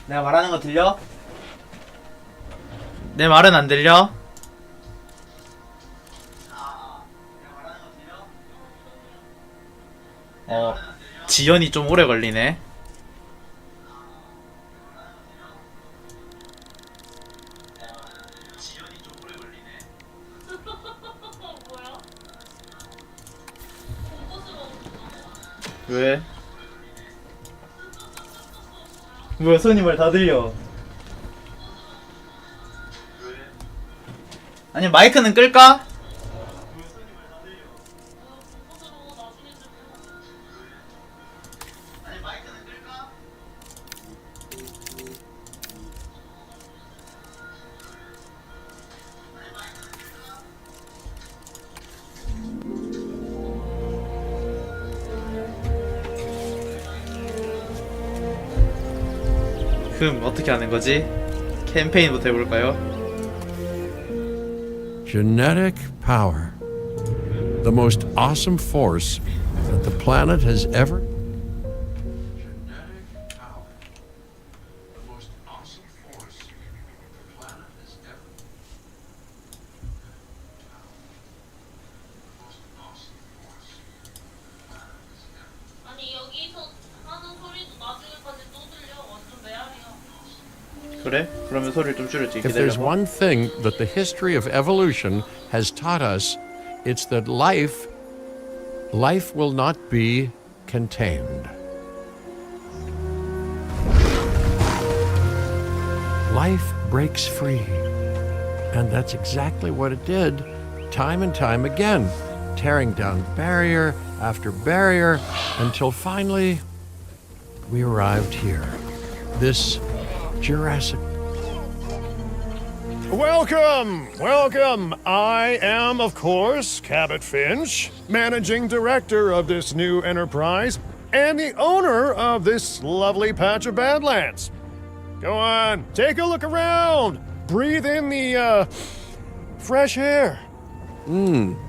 내가 말하는 거 들려? 내 말은 안 들려? 지연이 좀 오래 걸리네. 왜? 뭐야, 손이 말 다 들려. 아니, 마이크는 끌까? 어떻게 하는 거지? 캠페인부터 해볼까요? Genetic power. The most awesome force that the planet has ever. Genetic power. The most awesome force the planet has ever. The most awesome force the planet has ever. 아니 여기서 하는 소리도 나중에까지 또 들려. 완전 메아리야. 그래? 그러면 소리를 좀 줄였지. If there's one thing that the history of evolution has taught us, it's that life will not be contained. Life breaks free. And that's exactly what it did, time and time again, tearing down barrier after barrier until finally we arrived here. This Jurassic. Welcome! Welcome! I am, of course, Cabot Finch, managing director of this new enterprise and the owner of this lovely patch of Badlands. Go on, take a look around. Breathe in the, fresh air.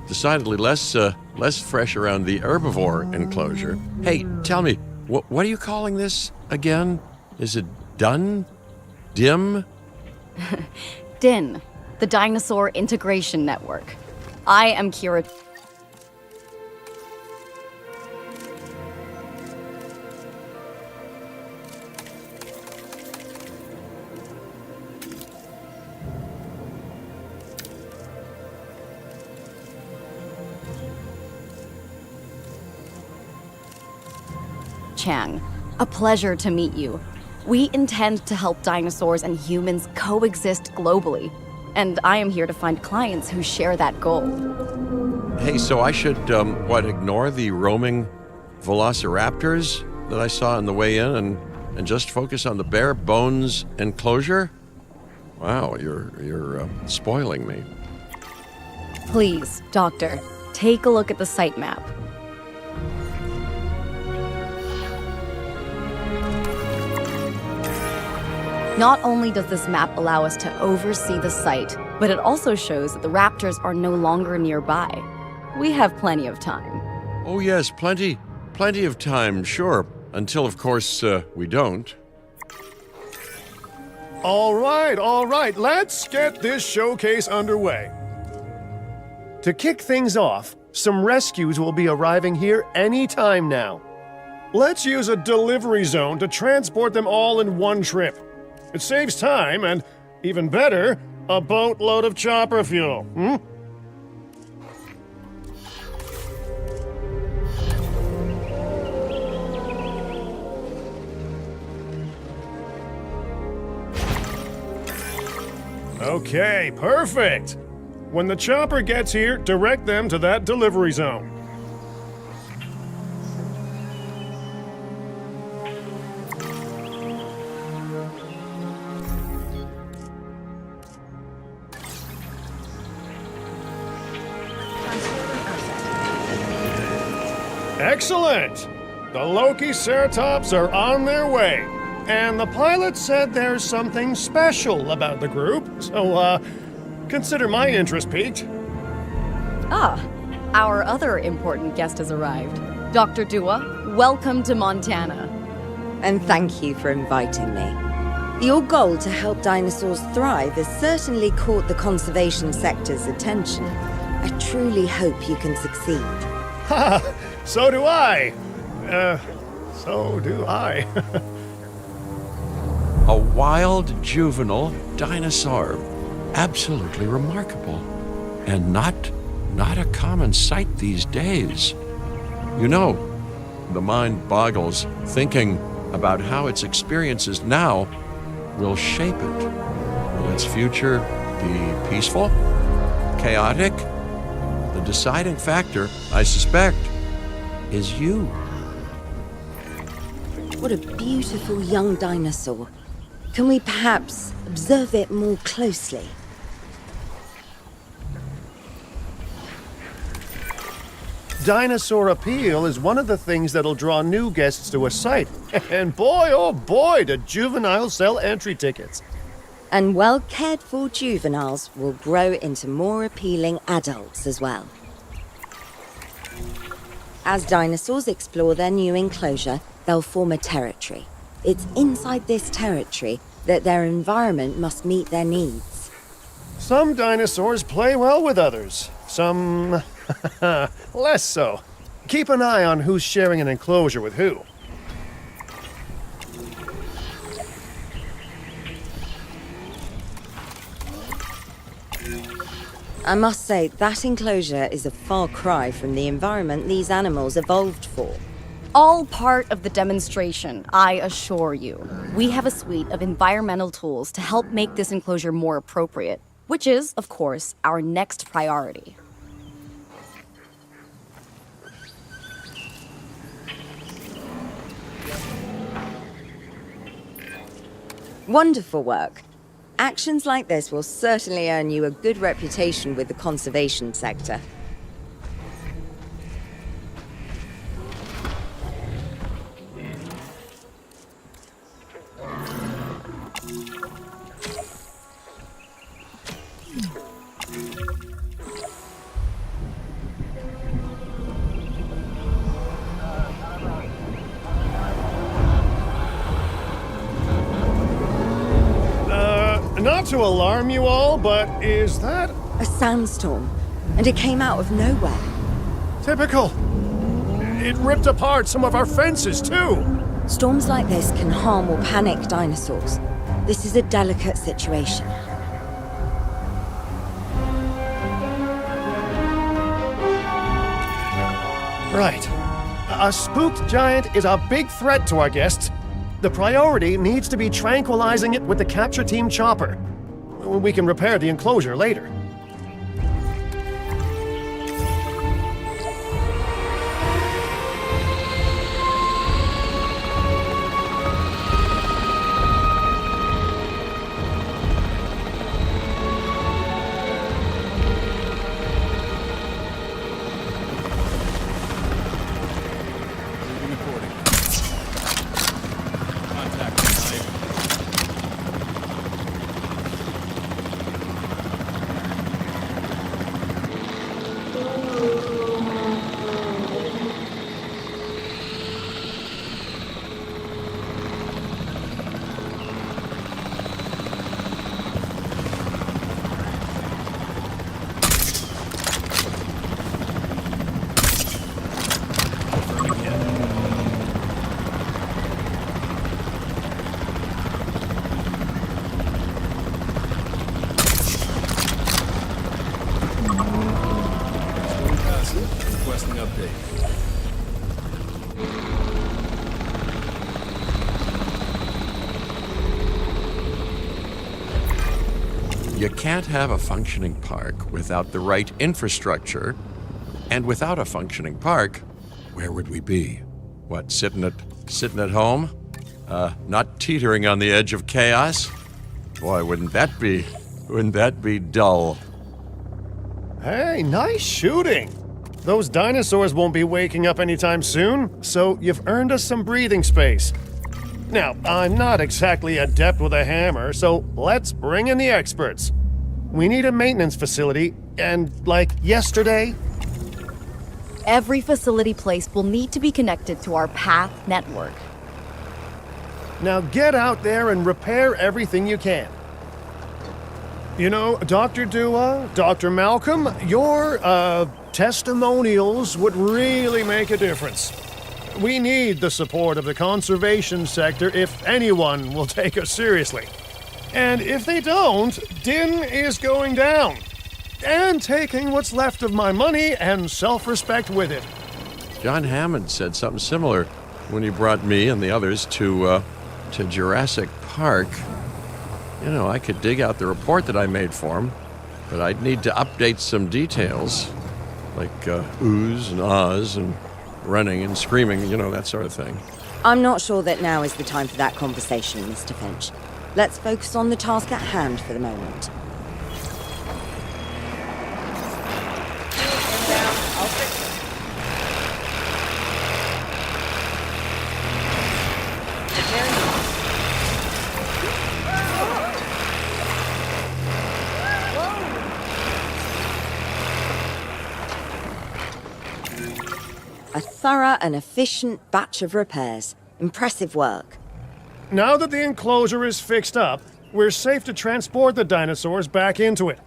Decidedly less fresh around the herbivore enclosure. Hey, tell me, what are you calling this again? Is it done? Dim? DIN, the Dinosaur Integration Network. I am Kira. Chang, a pleasure to meet you. We intend to help dinosaurs and humans coexist globally, and I am here to find clients who share that goal. Hey, so I should, ignore the roaming velociraptors that I saw on the way in and just focus on the bare bones enclosure? Wow, you're spoiling me. Please, Doctor, take a look at the site map. Not only does this map allow us to oversee the site, but it also shows that the raptors are no longer nearby. We have plenty of time. Oh yes, plenty of time, sure. Until, of course, we don't. All right, let's get this showcase underway. To kick things off, some rescues will be arriving here any time now. Let's use a delivery zone to transport them all in one trip. It saves time and, even better, a boatload of chopper fuel. Okay, perfect. When the chopper gets here, direct them to that delivery zone. Excellent! The Loki-Ceratops are on their way. And the pilot said there's something special about the group, so, consider my interest piqued. Ah, our other important guest has arrived. Dr. Dua, welcome to Montana. and thank you for inviting me. Your goal to help dinosaurs thrive has certainly caught the conservation sector's attention. I truly hope you can succeed. Ha! So do I! So do I. A wild juvenile dinosaur. Absolutely remarkable. And not a common sight these days. You know, the mind boggles thinking about how its experiences now will shape it. Will its future be peaceful? Chaotic? The deciding factor, I suspect, is you. What a beautiful young dinosaur. Can we perhaps observe it more closely? Dinosaur appeal is one of the things that'll draw new guests to a site. And boy, oh boy, do juveniles sell entry tickets. And well cared for juveniles will grow into more appealing adults as well. As dinosaurs explore their new enclosure, they'll form a territory. It's inside this territory that their environment must meet their needs. Some dinosaurs play well with others. Some less so. Keep an eye on who's sharing an enclosure with who. I must say, that enclosure is a far cry from the environment these animals evolved for. All part of the demonstration, I assure you. We have a suite of environmental tools to help make this enclosure more appropriate, which is, of course, our next priority. Wonderful work. Actions like this will certainly earn you a good reputation with the conservation sector. Not to alarm you all, but is that A sandstorm, and it came out of nowhere. typical? It ripped apart some of our fences, too. Storms like this can harm or panic dinosaurs. This is a delicate situation. Right. A spooked giant is a big threat to our guests. The priority needs to be tranquilizing it with the capture team chopper. We can repair the enclosure later. Requesting update. You can't have a functioning park without the right infrastructure, and without a functioning park, where would we be? What, sitting at home? Not teetering on the edge of chaos? Boy, wouldn't that be dull? Hey, nice shooting. Those dinosaurs won't be waking up anytime soon, so you've earned us some breathing space. Now, I'm not exactly adept with a hammer, so let's bring in the experts. We need a maintenance facility, and like yesterday, Every facility placed will need to be connected to our path network. Now get out there and repair everything you can. You know, Dr. Dua, Dr. Malcolm, your, testimonials would really make a difference. We need the support of the conservation sector if anyone will take us seriously. And if they don't, Din is going down. And taking what's left of my money and self-respect with it. John Hammond said something similar when he brought me and the others to Jurassic Park. You know, I could dig out the report that I made for him, but I'd need to update some details, like oohs and ahs and running and screaming, you know, that sort of thing. I'm not sure that now is the time for that conversation, Mr. Finch. Let's focus on the task at hand for the moment. A thorough and efficient batch of repairs. Impressive work. Now that the enclosure is fixed up, we're safe to transport the dinosaurs back into it.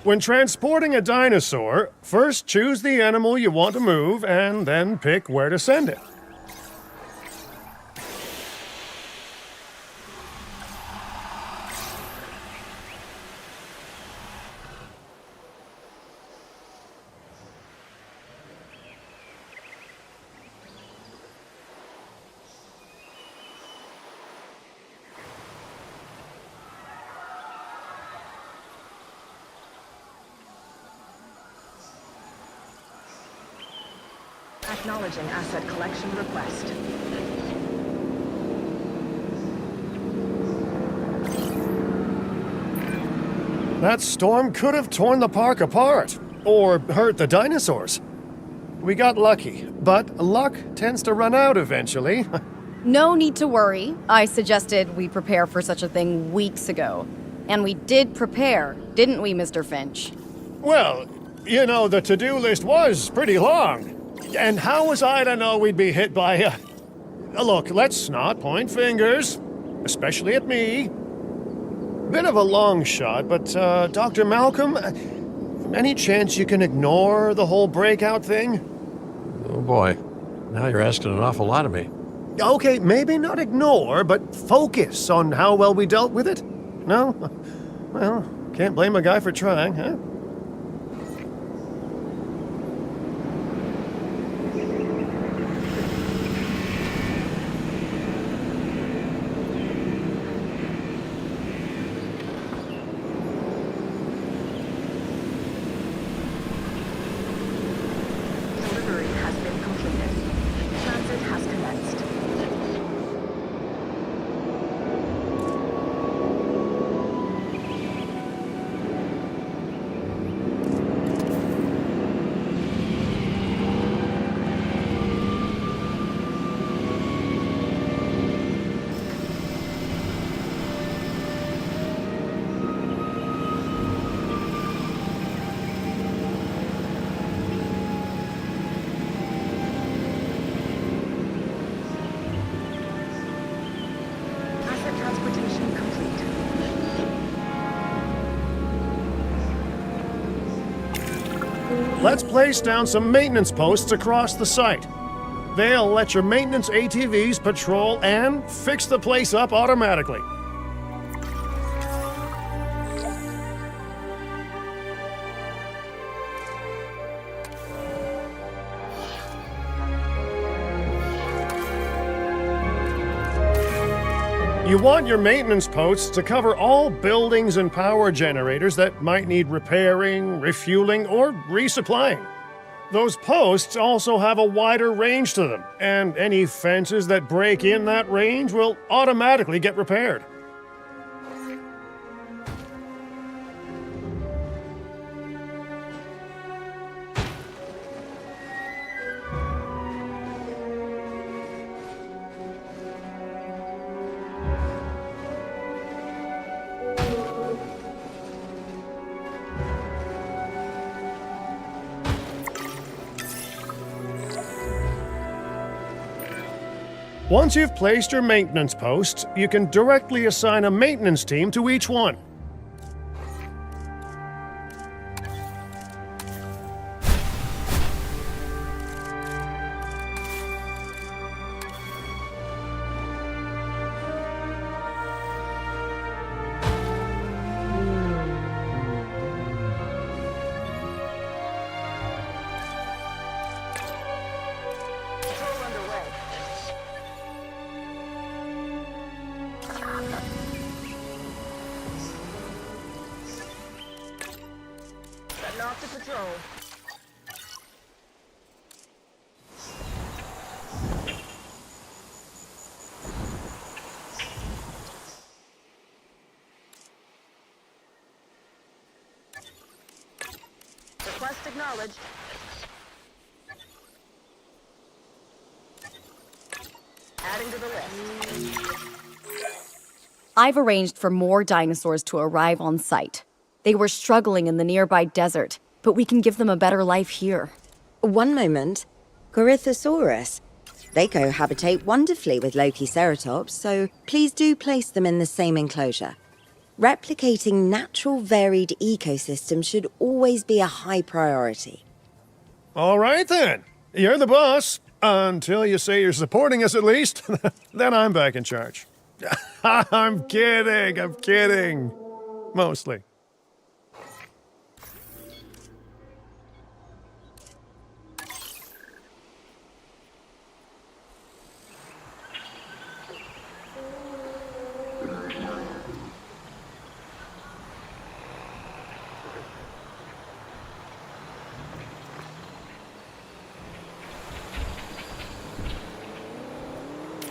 When transporting a dinosaur, first choose the animal you want to move and then pick where to send it. Acknowledging asset collection request. That storm could have torn the park apart, or hurt the dinosaurs. We got lucky, but luck tends to run out eventually. No need to worry. I suggested we prepare for such a thing weeks ago. And we did prepare, didn't we, Mr. Finch? Well, you know, the to-do list was pretty long. And how was I to know we'd be hit by a... Look, let's not point fingers, especially at me. Bit of a long shot, but, Dr. Malcolm, any chance you can ignore the whole breakout thing? Oh boy, now you're asking an awful lot of me. Okay, maybe not ignore, but focus on how well we dealt with it? No? Well, can't blame a guy for trying, huh? Delivery has been completed. Transit has commenced. Asset transportation complete. Let's place down some maintenance posts across the site. They'll let your maintenance ATVs patrol and fix the place up automatically. You want your maintenance posts to cover all buildings and power generators that might need repairing, refueling, or resupplying. Those posts also have a wider range to them, and any fences that break in that range will automatically get repaired. Once you've placed your maintenance posts, you can directly assign a maintenance team to each one. Setting off to patrol. Request acknowledged. Adding to the list. I've arranged for more dinosaurs to arrive on site. They were struggling in the nearby desert, but we can give them a better life here. One moment. Corythosaurus. They cohabitate wonderfully with Lokiceratops, so please do place them in the same enclosure. Replicating natural varied ecosystems should always be a high priority. All right then. You're the boss. Until you say you're supporting us at least. Then I'm back in charge. I'm kidding. Mostly.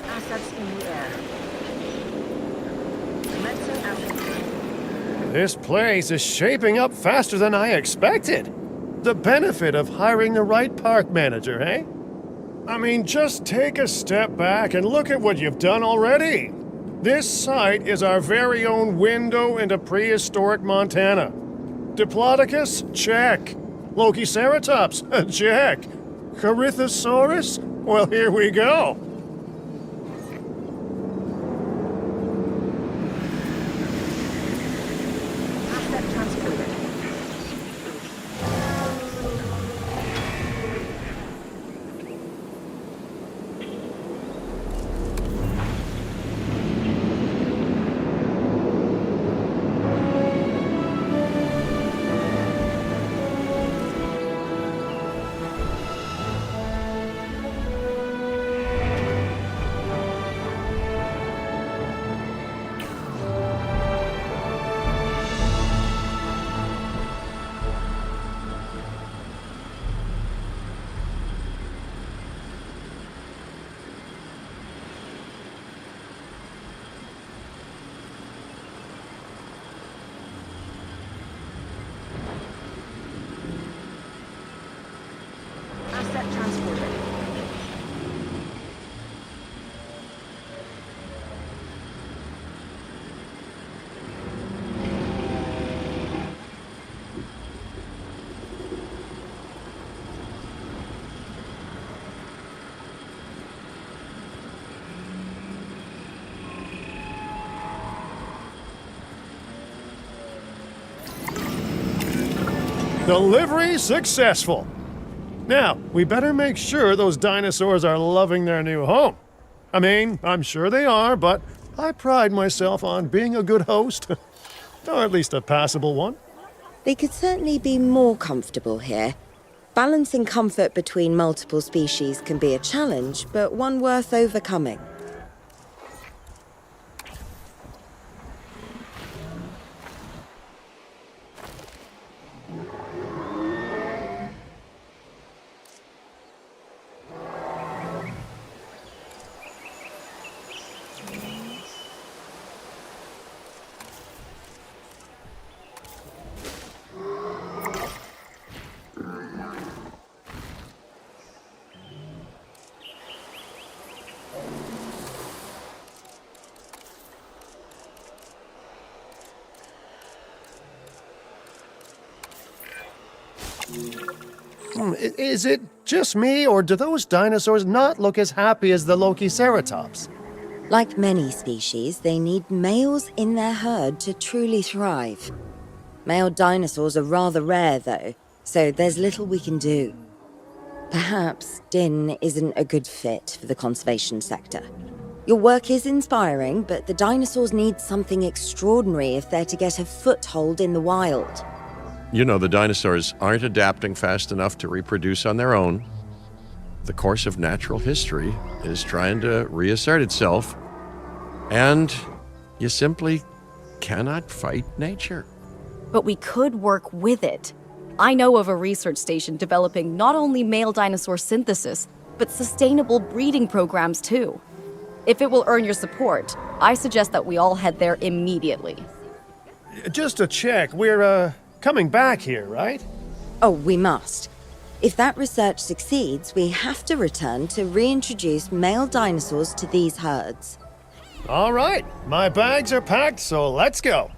Assets in the air. Commencing action. This place is shaping up faster than I expected. The benefit of hiring the right park manager, eh? I mean, just take a step back and look at what you've done already. This site is our very own window into prehistoric Montana. Diplodocus? Check. Lokiceratops? Check. Corythosaurus? Well, here we go. Asset transported. Asset transported. Delivery successful. Now, we better make sure those dinosaurs are loving their new home. I mean, I'm sure they are, but I pride myself on being a good host. Or at least a passable one. They could certainly be more comfortable here. Balancing comfort between multiple species can be a challenge, but one worth overcoming. Is it just me, or do those dinosaurs not look as happy as the Lokiceratops? Like many species, they need males in their herd to truly thrive. Male dinosaurs are rather rare, though, so there's little we can do. Perhaps Din isn't a good fit for the conservation sector. Your work is inspiring, but the dinosaurs need something extraordinary if they're to get a foothold in the wild. You know, the dinosaurs aren't adapting fast enough to reproduce on their own. The course of natural history is trying to reassert itself, and you simply cannot fight nature. But we could work with it. I know of a research station developing not only male dinosaur synthesis, but sustainable breeding programs too. If it will earn your support, I suggest that we all head there immediately. Just to check, we're, coming back here, right? Oh, we must. If that research succeeds, we have to return to reintroduce male dinosaurs to these herds. All right, my bags are packed, so let's go.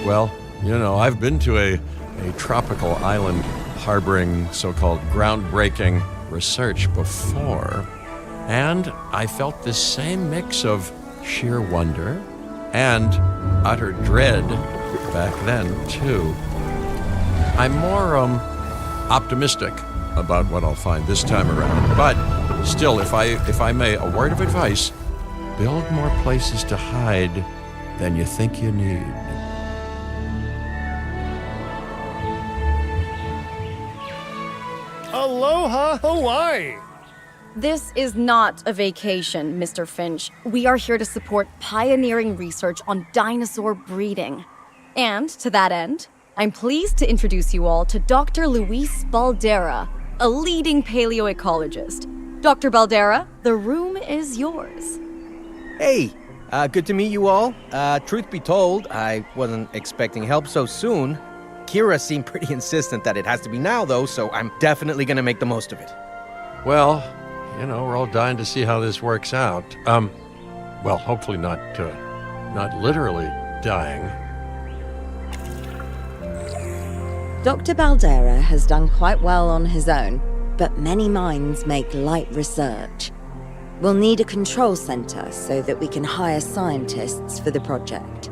Well, you know, I've been to a tropical island harboring so-called groundbreaking research before, and I felt this same mix of sheer wonder and utter dread back then, too. I'm more optimistic about what I'll find this time around. But still, if I may, a word of advice: build more places to hide than you think you need. Aloha, Hawaii! This is not a vacation, Mr. Finch. We are here to support pioneering research on dinosaur breeding. And to that end, I'm pleased to introduce you all to Dr. Luis Baldera, a leading paleoecologist. Dr. Baldera, the room is yours. Hey, good to meet you all. Truth be told, I wasn't expecting help so soon. Kira seemed pretty insistent that it has to be now, though, so I'm definitely gonna make the most of it. Well, we're all dying to see how this works out. Well, hopefully not literally dying. Dr. Baldera has done quite well on his own, but many minds make light research. We'll need a control center so that we can hire scientists for the project.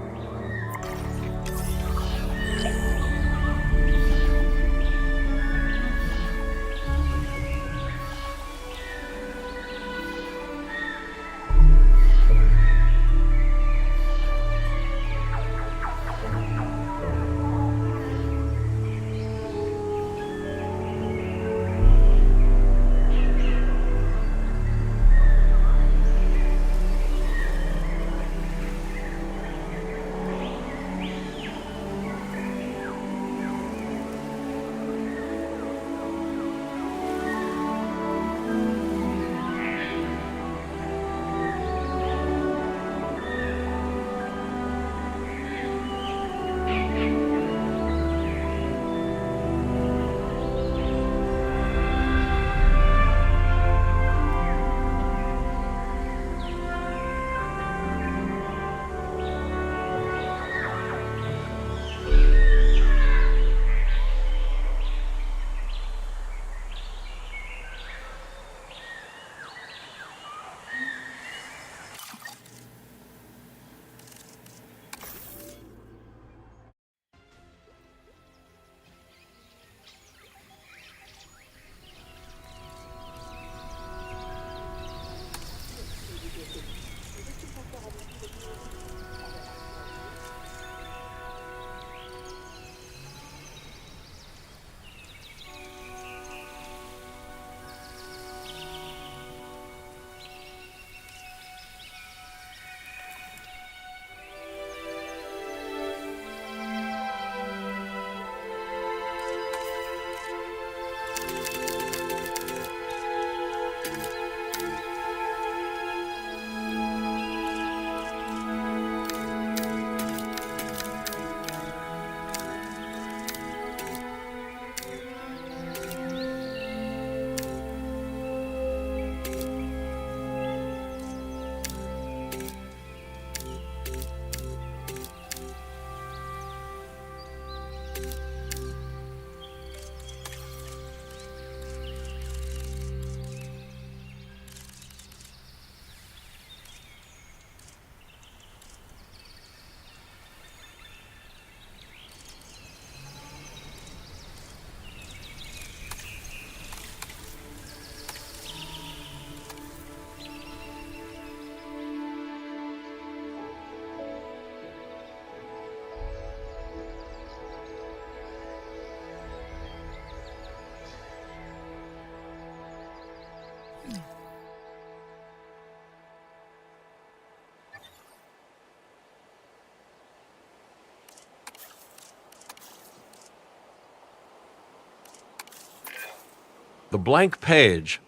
The blank page,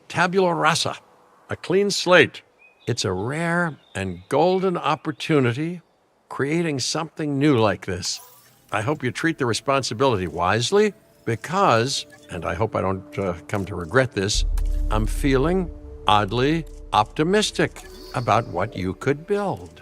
tabula rasa, a clean slate. It's a rare and golden opportunity creating something new like this. I hope you treat the responsibility wisely because, and I hope I don't come to regret this, I'm feeling oddly optimistic about what you could build.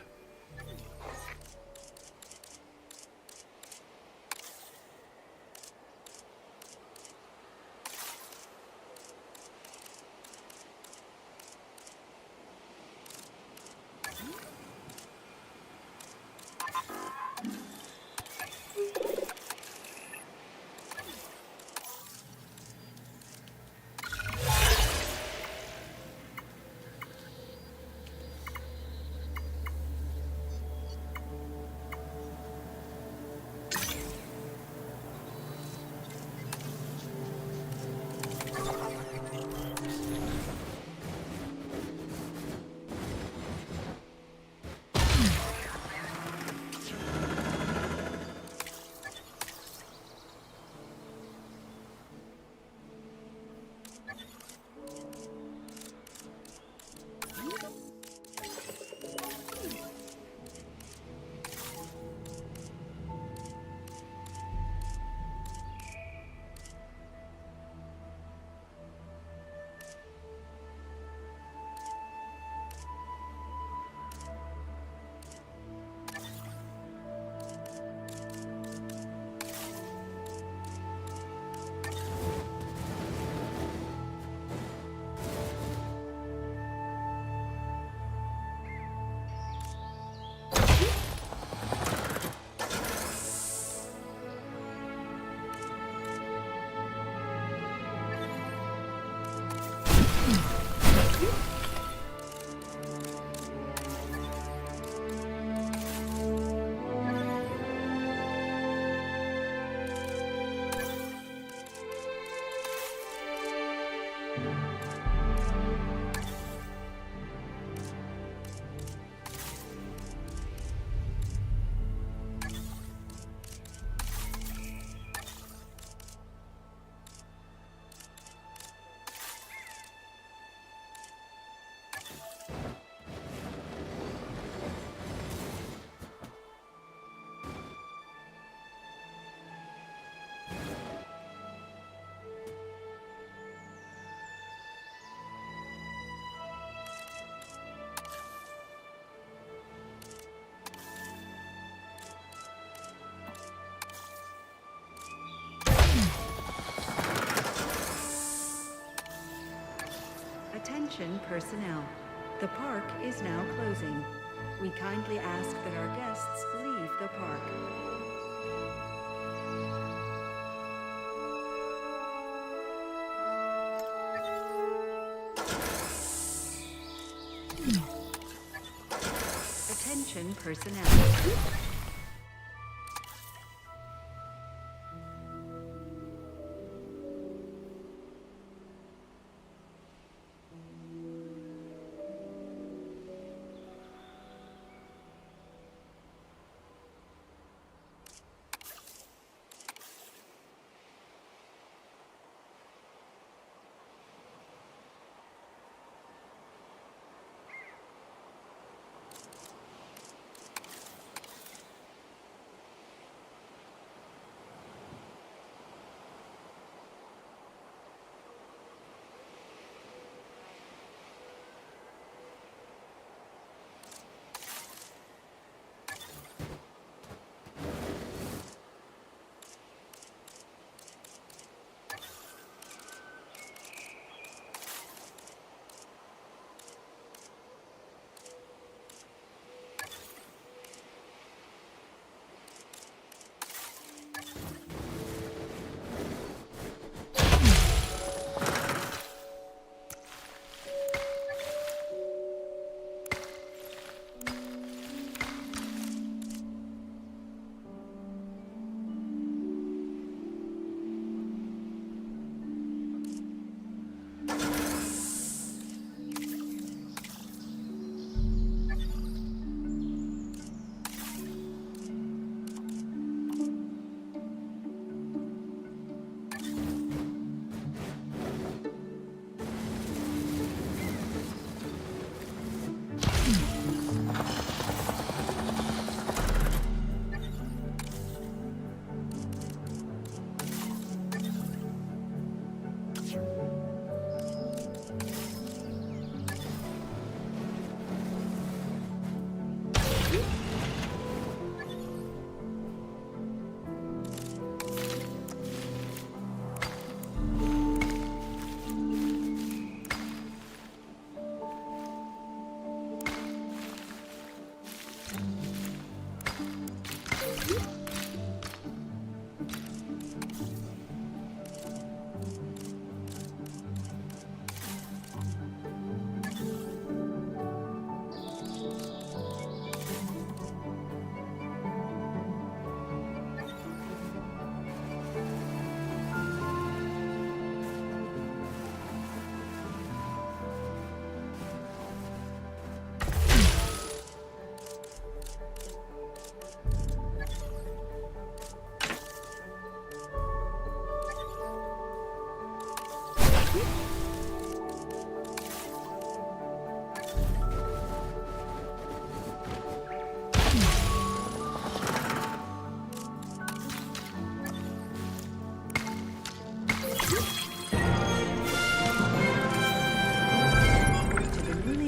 Attention personnel. The park is now closing. We kindly ask that our guests leave the park. Attention personnel.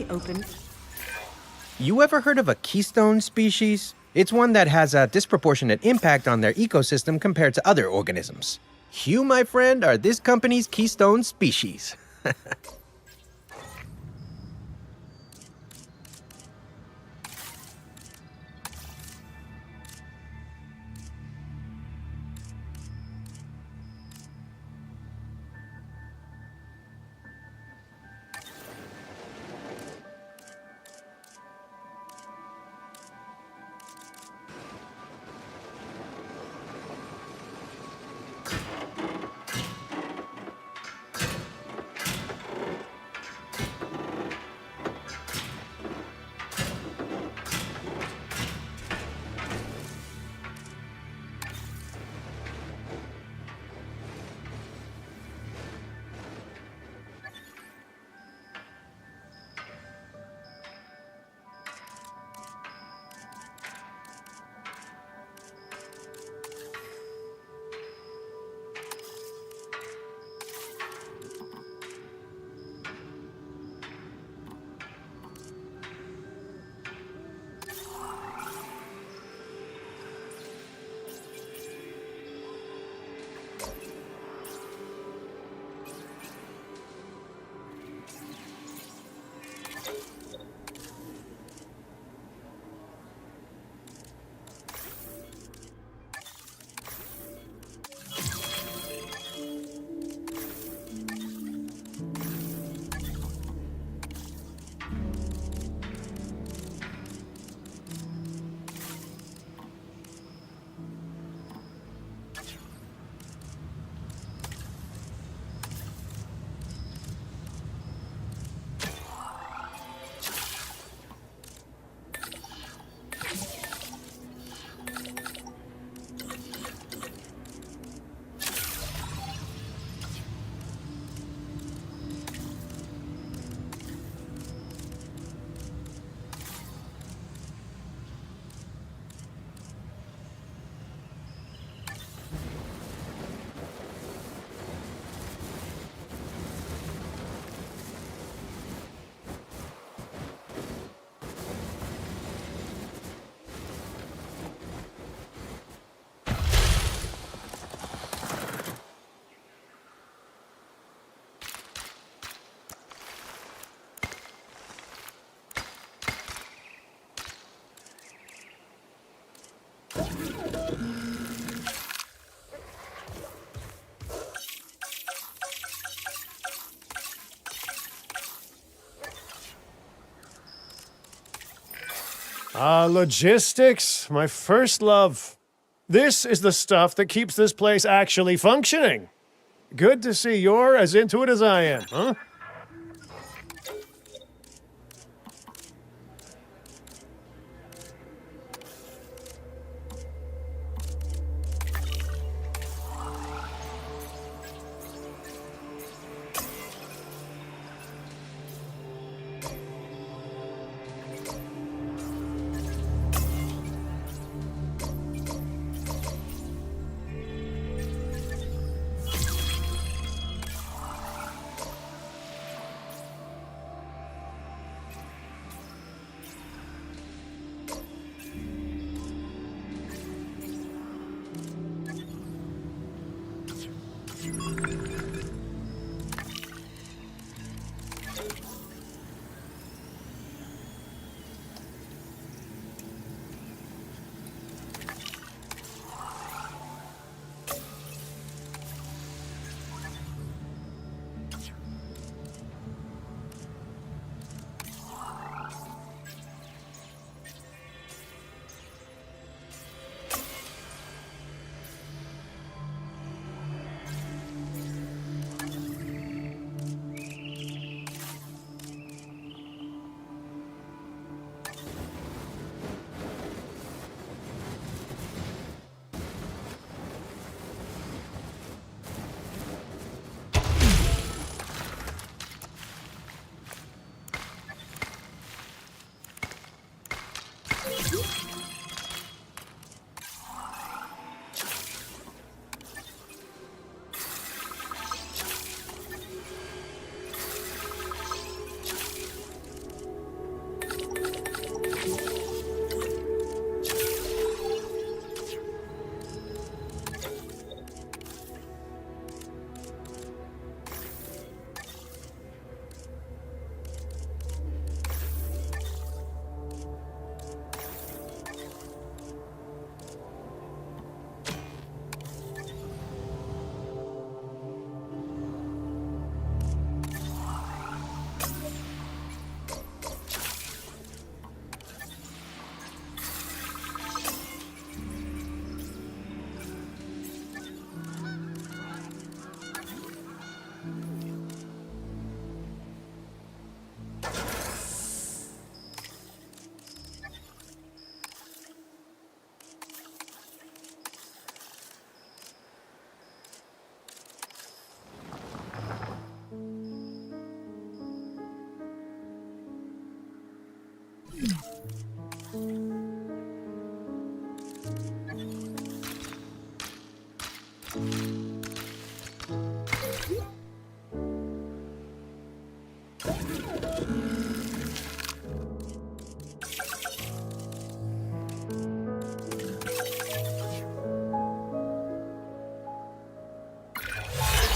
Open. You ever heard of a keystone species? It's one that has a disproportionate impact on their ecosystem compared to other organisms. You, my friend, are this company's keystone species. Logistics, my first love. This is the stuff that keeps this place actually functioning. Good to see you're as into it as I am, huh?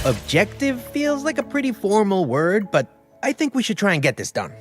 Objective feels like a pretty formal word, but I think we should try and get this done.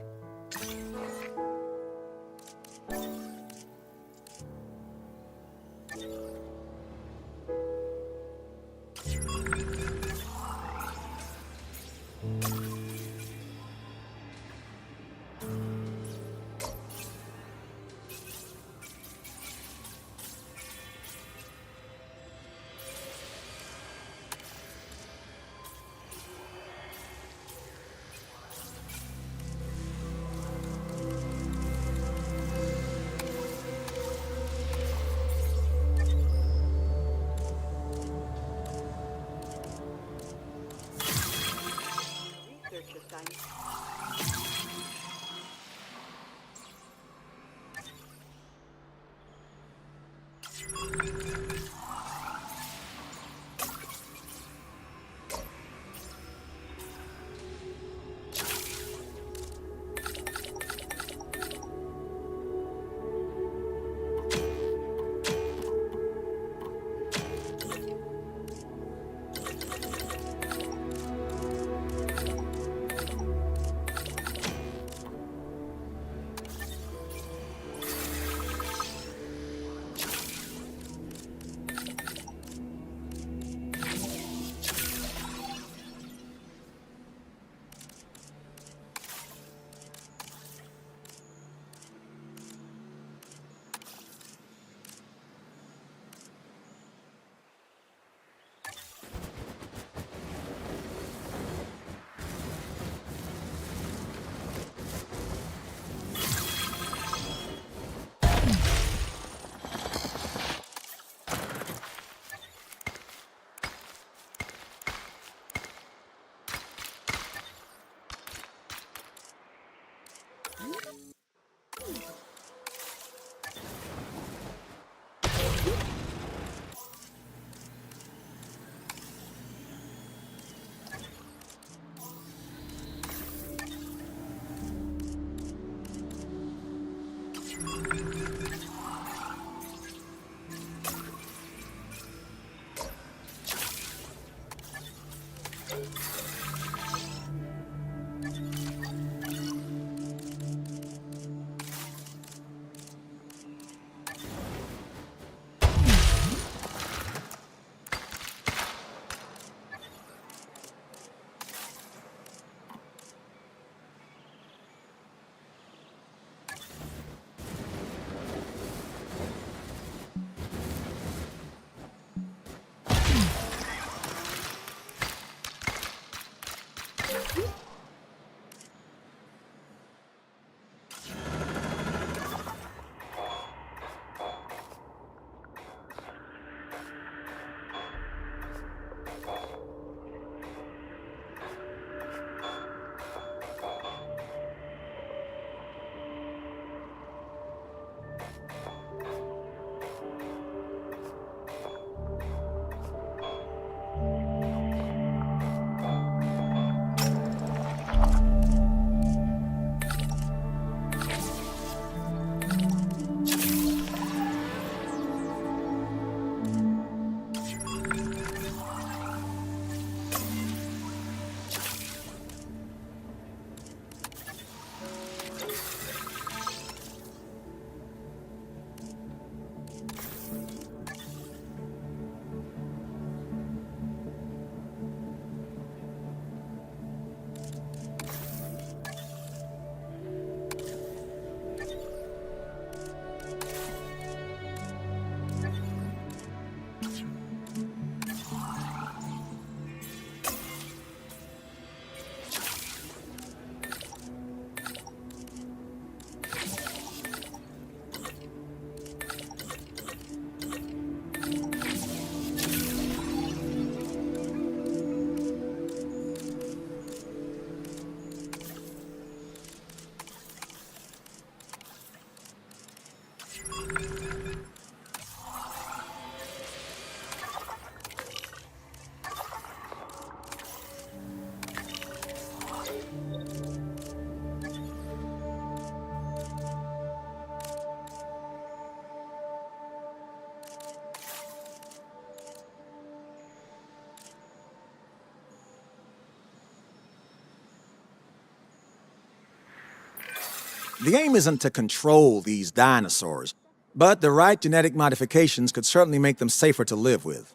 The aim isn't to control these dinosaurs, but the right genetic modifications could certainly make them safer to live with.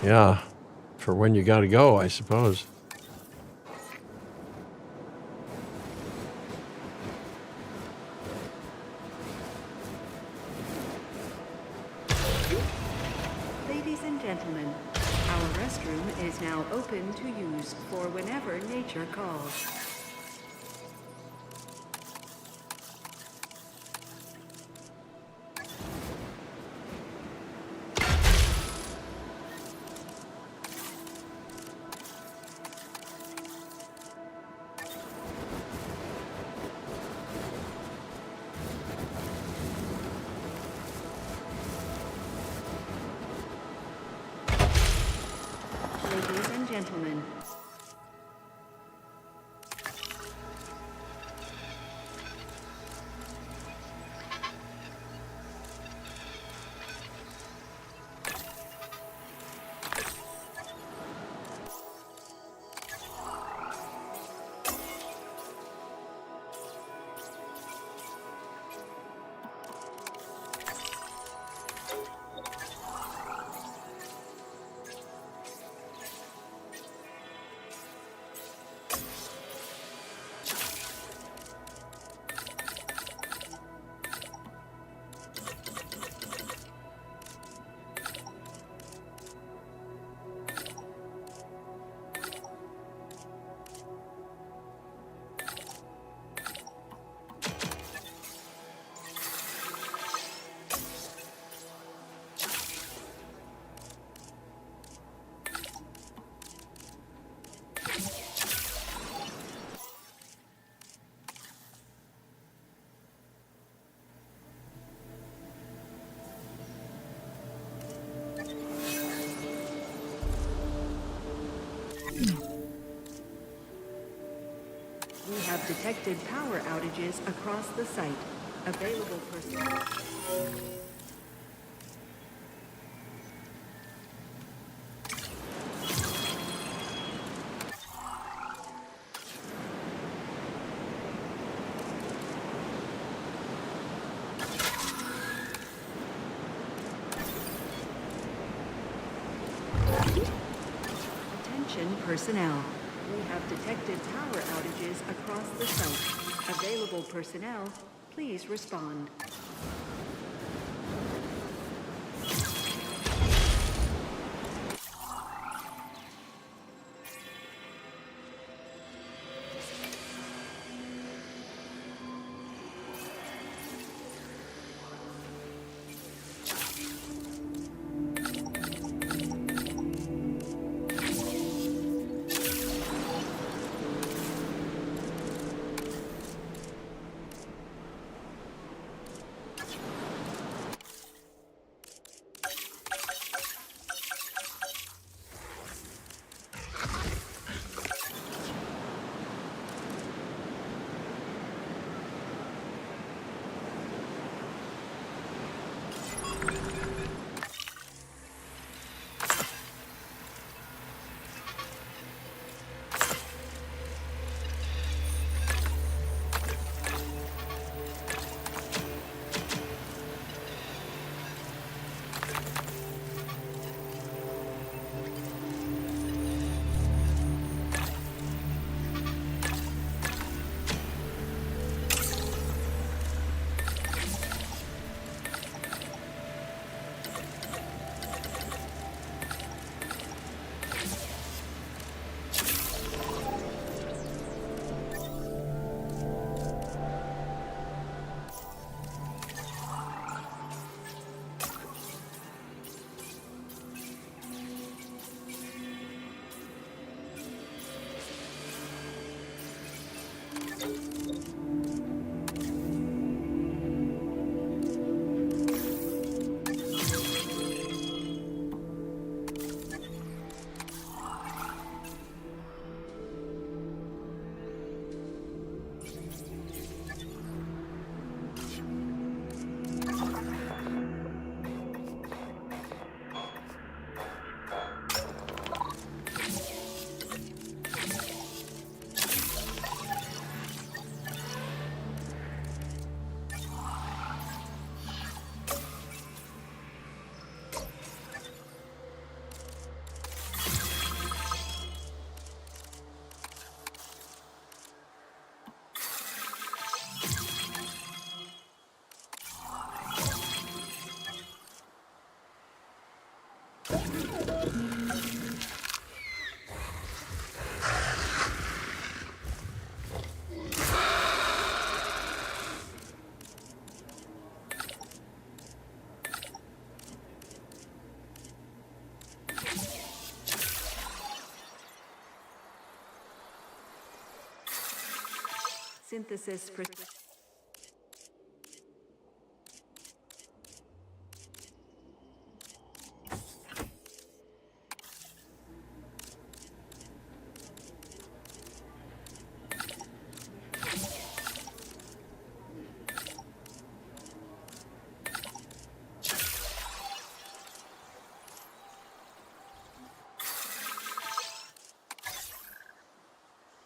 Yeah, for when you gotta go, I suppose. Ladies and gentlemen, our restroom is now open to use for whenever nature calls. Ladies and gentlemen, we have detected power outages across the site. Available personnel. Attention personnel. We have detected power outages across the site. Available personnel, please respond. Synthesis for...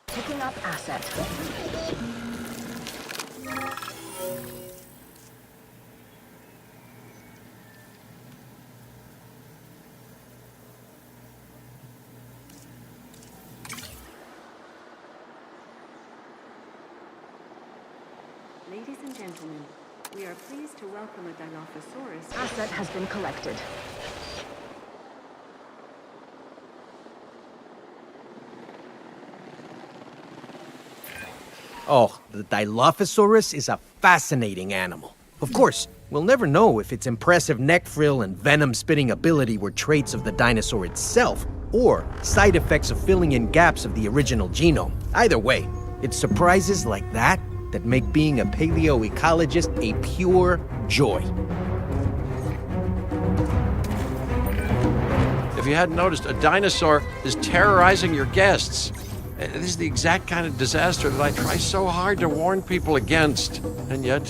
Picking up asset. Ladies and gentlemen, we are pleased to welcome a Dilophosaurus. Asset has been collected. Oh, the Dilophosaurus is a fascinating animal. Of course, we'll never know if its impressive neck frill and venom-spitting ability were traits of the dinosaur itself, or side effects of filling in gaps of the original genome. Either way, it's surprises like that that make being a paleoecologist a pure joy. If you hadn't noticed, a dinosaur is terrorizing your guests. This is the exact kind of disaster that I try so hard to warn people against. And yet,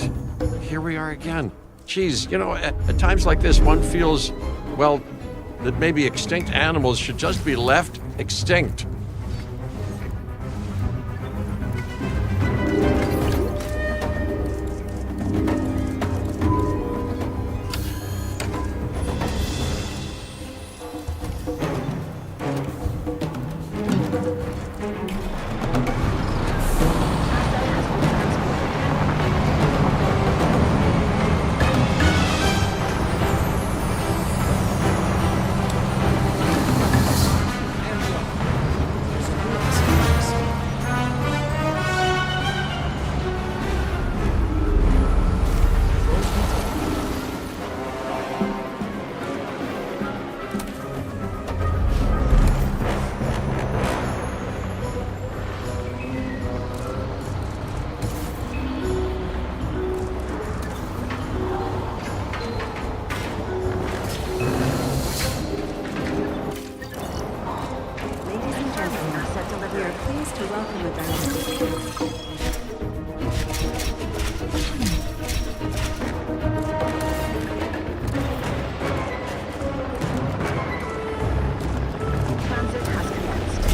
here we are again. Geez, you know, at times like this, one feels, well, that maybe extinct animals should just be left extinct. We are pleased to welcome a Dilophosaurus. Transit has commenced.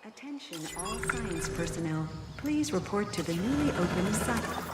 Attention all science personnel. Please report to the newly opened site.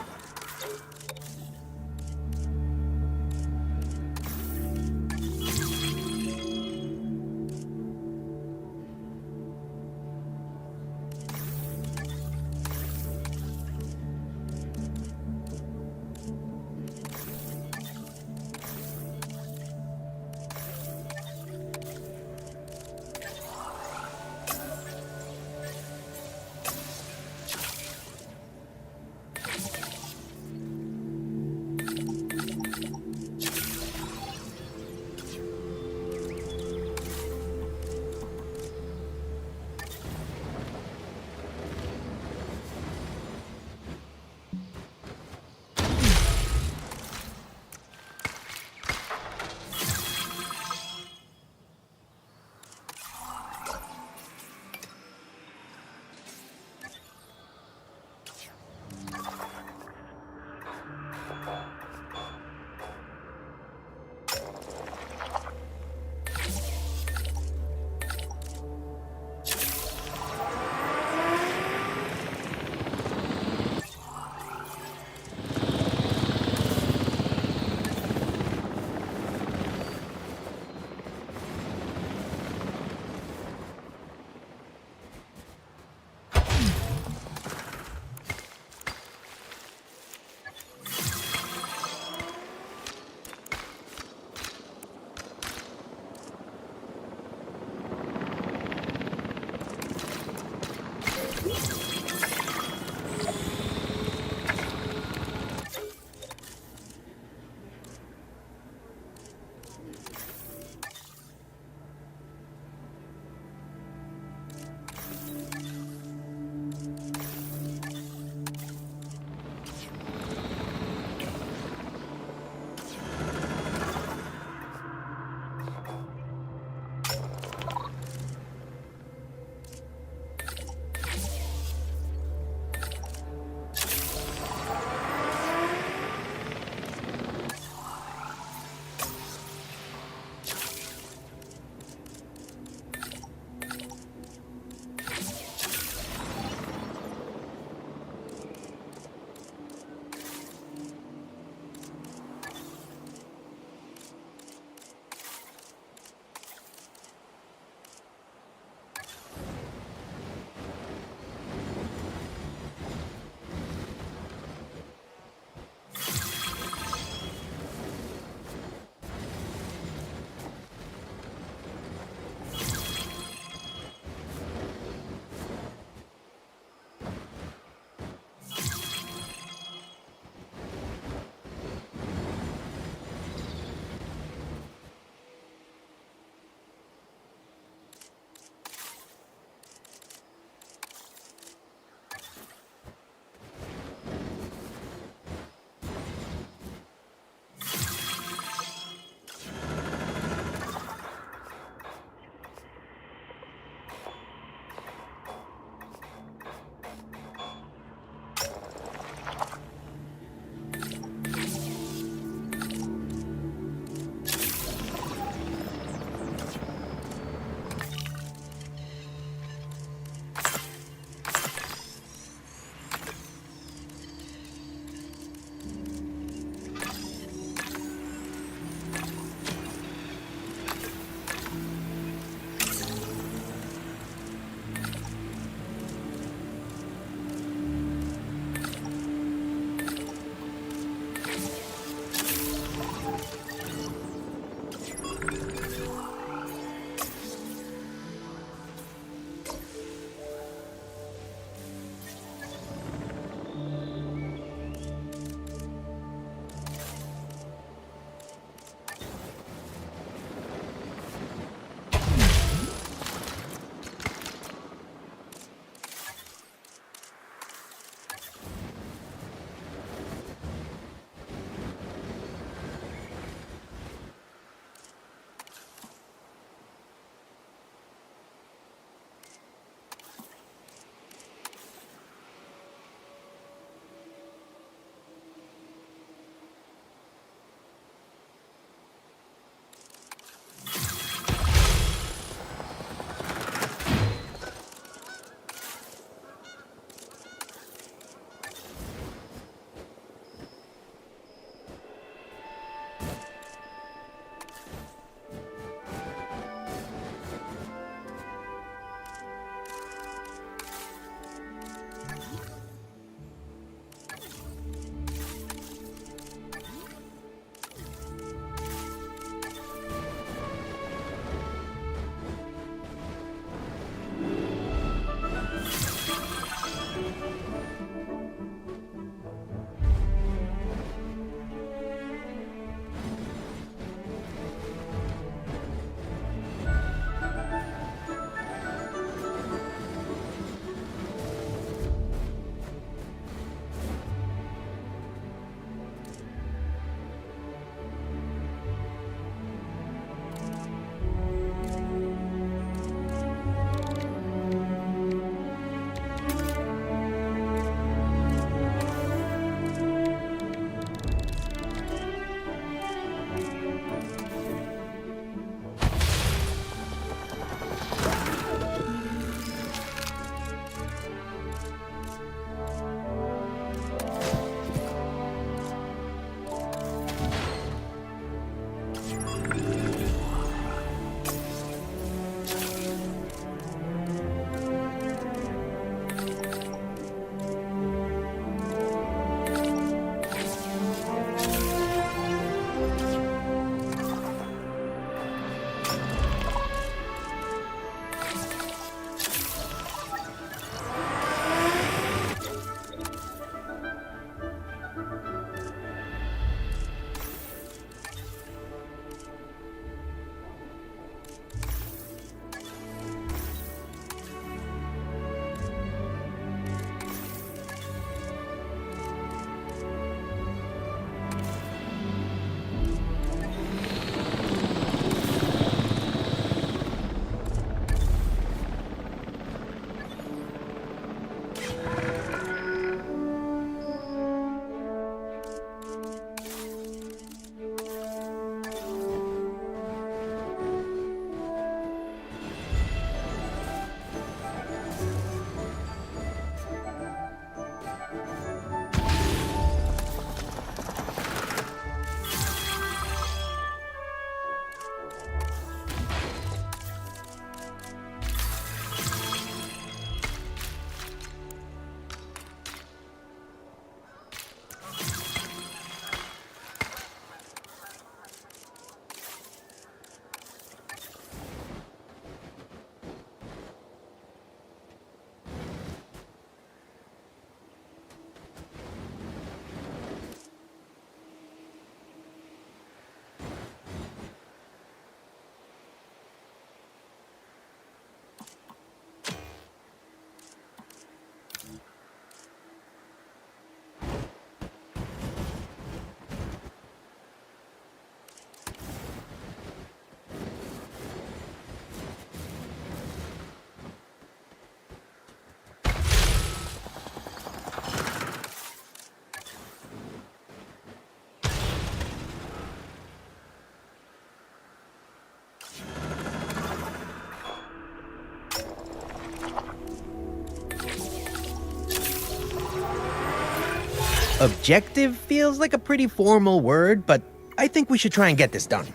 Objective feels like a pretty formal word, but I think we should try and get this done.